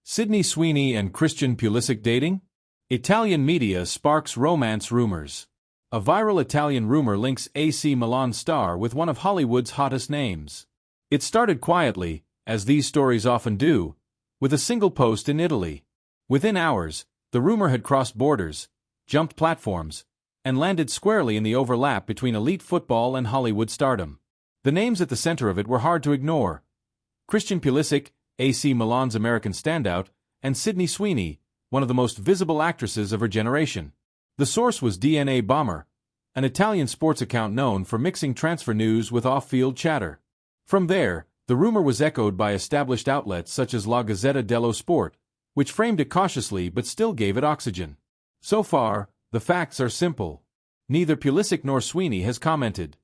Sydney Sweeney and Christian Pulisic dating? Italian media sparks romance rumors. A viral Italian rumor links AC Milan star with one of Hollywood's hottest names. It started quietly, as these stories often do, with a single post in Italy. Within hours, the rumor had crossed borders, jumped platforms, and landed squarely in the overlap between elite football and Hollywood stardom. The names at the center of it were hard to ignore: Christian Pulisic, AC Milan's American standout, and Sydney Sweeney, one of the most visible actresses of her generation. The source was DNA Bomber, an Italian sports account known for mixing transfer news with off-field chatter. From there, the rumor was echoed by established outlets such as La Gazzetta dello Sport, which framed it cautiously but still gave it oxygen. So far, the facts are simple. Neither Pulisic nor Sweeney has commented.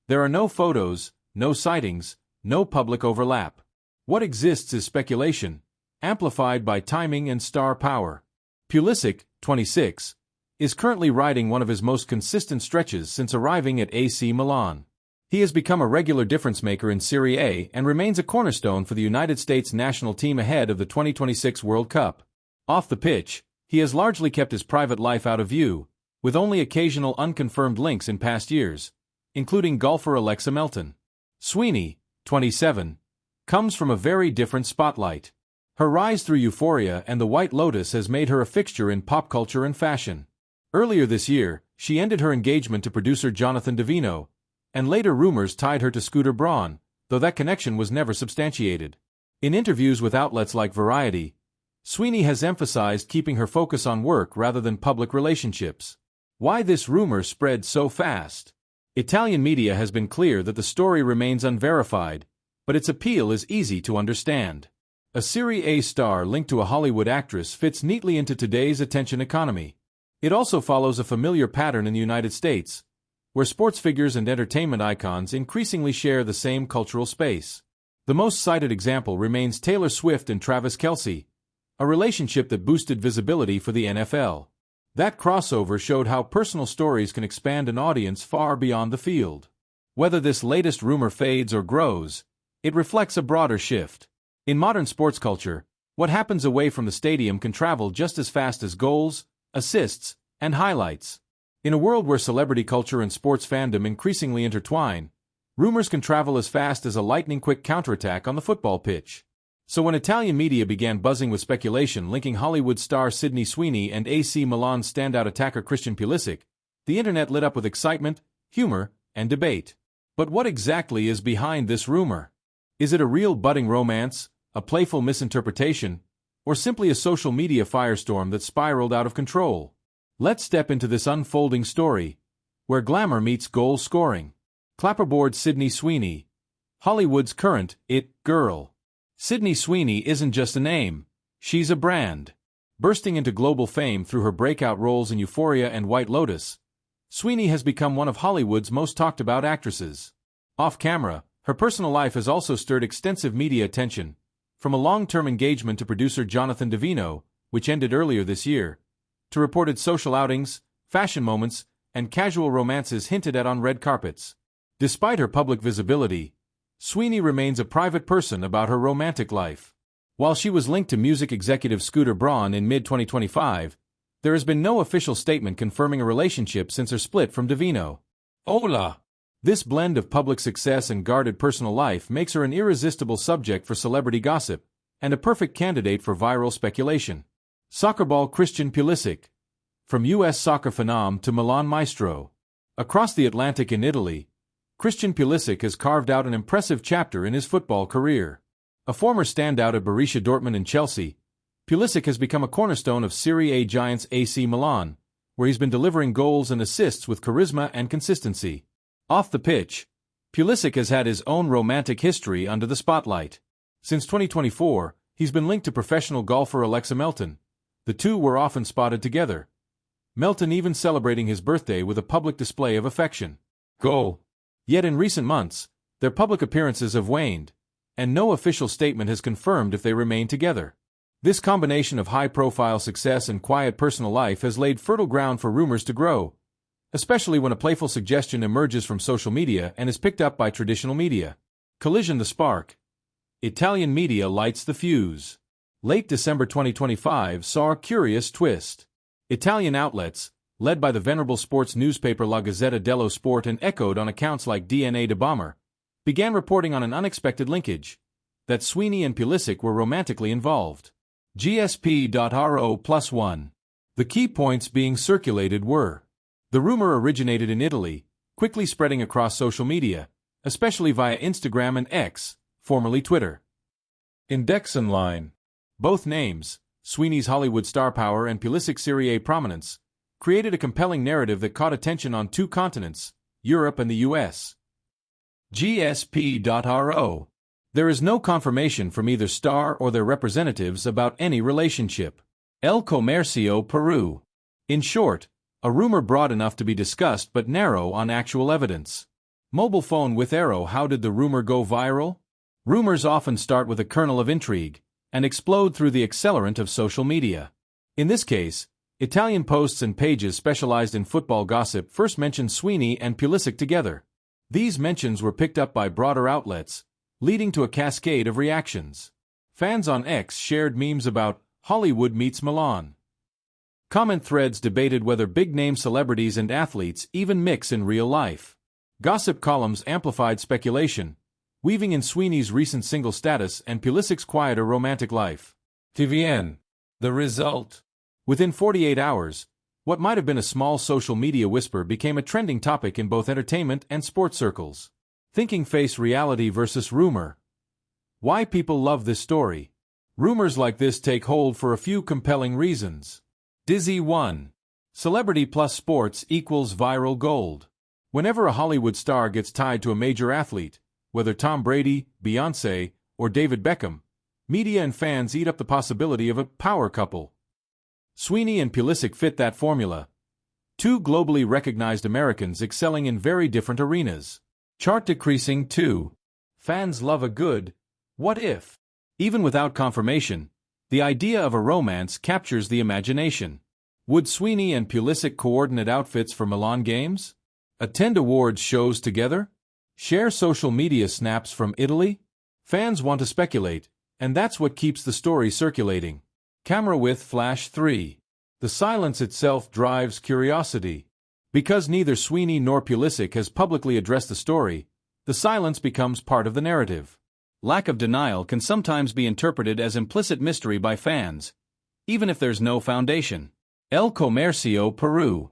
There are no photos, no sightings, no public overlap. What exists is speculation, amplified by timing and star power. Pulisic, 26, is currently riding one of his most consistent stretches since arriving at AC Milan. He has become a regular difference-maker in Serie A and remains a cornerstone for the United States national team ahead of the 2026 World Cup. Off the pitch, he has largely kept his private life out of view, with only occasional unconfirmed links in past years, including golfer Alexa Melton. Sweeney, 27, comes from a very different spotlight. Her rise through Euphoria and The White Lotus has made her a fixture in pop culture and fashion. Earlier this year, she ended her engagement to producer Jonathan Davino, and later rumors tied her to Scooter Braun, though that connection was never substantiated. In interviews with outlets like Variety, Sweeney has emphasized keeping her focus on work rather than public relationships. Why this rumor spread so fast? Italian media has been clear that the story remains unverified, but its appeal is easy to understand. A Serie A star linked to a Hollywood actress fits neatly into today's attention economy. It also follows a familiar pattern in the United States, where sports figures and entertainment icons increasingly share the same cultural space. The most cited example remains Taylor Swift and Travis Kelce, a relationship that boosted visibility for the NFL. That crossover showed how personal stories can expand an audience far beyond the field. Whether this latest rumor fades or grows, it reflects a broader shift. In modern sports culture, what happens away from the stadium can travel just as fast as goals, assists, and highlights. In a world where celebrity culture and sports fandom increasingly intertwine, rumors can travel as fast as a lightning-quick counterattack on the football pitch. So when Italian media began buzzing with speculation linking Hollywood star Sydney Sweeney and AC Milan standout attacker Christian Pulisic, the internet lit up with excitement, humor, and debate. But what exactly is behind this rumor? Is it a real budding romance, a playful misinterpretation, or simply a social media firestorm that spiraled out of control? Let's step into this unfolding story, where glamour meets goal scoring. Clapperboard Sydney Sweeney, Hollywood's current it girl. Sydney Sweeney isn't just a name, she's a brand. Bursting into global fame through her breakout roles in Euphoria and White Lotus, Sweeney has become one of Hollywood's most talked-about actresses. Off-camera, her personal life has also stirred extensive media attention, from a long-term engagement to producer Jonathan Davino, which ended earlier this year, to reported social outings, fashion moments, and casual romances hinted at on red carpets. Despite her public visibility, Sweeney remains a private person about her romantic life. While she was linked to music executive Scooter Braun in mid-2025, there has been no official statement confirming a relationship since her split from Davino. Hola! This blend of public success and guarded personal life makes her an irresistible subject for celebrity gossip, and a perfect candidate for viral speculation. Soccerball Christian Pulisic. From U.S. soccer phenom to Milan maestro. Across the Atlantic in Italy, Christian Pulisic has carved out an impressive chapter in his football career. A former standout at Borussia Dortmund and Chelsea, Pulisic has become a cornerstone of Serie A giants AC Milan, where he's been delivering goals and assists with charisma and consistency. Off the pitch, Pulisic has had his own romantic history under the spotlight. Since 2024, he's been linked to professional golfer Alexa Melton. The two were often spotted together, Melton even celebrating his birthday with a public display of affection. Go! Yet in recent months, their public appearances have waned, and no official statement has confirmed if they remain together. This combination of high-profile success and quiet personal life has laid fertile ground for rumors to grow, especially when a playful suggestion emerges from social media and is picked up by traditional media. Collision the spark. Italian media lights the fuse. Late December 2025 saw a curious twist. Italian outlets, led by the venerable sports newspaper La Gazzetta dello Sport and echoed on accounts like DNA de Bomber, began reporting on an unexpected linkage, that Sweeney and Pulisic were romantically involved. GSP.ro+1. The key points being circulated were: the rumor originated in Italy, quickly spreading across social media, especially via Instagram and X, formerly Twitter. Index Online. Both names, Sweeney's Hollywood star power and Pulisic's Serie A prominence, created a compelling narrative that caught attention on two continents, Europe and the US. GSP.ro. There is no confirmation from either star or their representatives about any relationship. El Comercio Peru. In short, a rumor broad enough to be discussed but narrow on actual evidence. Mobile phone with arrow. How did the rumor go viral? Rumors often start with a kernel of intrigue and explode through the accelerant of social media. In this case, Italian posts and pages specialized in football gossip first mentioned Sweeney and Pulisic together. These mentions were picked up by broader outlets, leading to a cascade of reactions. Fans on X shared memes about Hollywood meets Milan. Comment threads debated whether big-name celebrities and athletes even mix in real life. Gossip columns amplified speculation, weaving in Sweeney's recent single status and Pulisic's quieter romantic life. TVN. The result. Within 48 hours, what might have been a small social media whisper became a trending topic in both entertainment and sports circles. Thinking face reality versus rumor. Why people love this story. Rumors like this take hold for a few compelling reasons. Dizzy 1. Celebrity plus sports equals viral gold. Whenever a Hollywood star gets tied to a major athlete, whether Tom Brady, Beyoncé, or David Beckham, media and fans eat up the possibility of a power couple. Sweeney and Pulisic fit that formula. Two globally recognized Americans excelling in very different arenas. Chart decreasing 2. Fans love a good what if. Even without confirmation, the idea of a romance captures the imagination. Would Sweeney and Pulisic coordinate outfits for Milan games? Attend awards shows together? Share social media snaps from Italy? Fans want to speculate, and that's what keeps the story circulating. Camera with flash 3. The silence itself drives curiosity. Because neither Sweeney nor Pulisic has publicly addressed the story, the silence becomes part of the narrative. Lack of denial can sometimes be interpreted as implicit mystery by fans, even if there's no foundation. El Comercio Peru.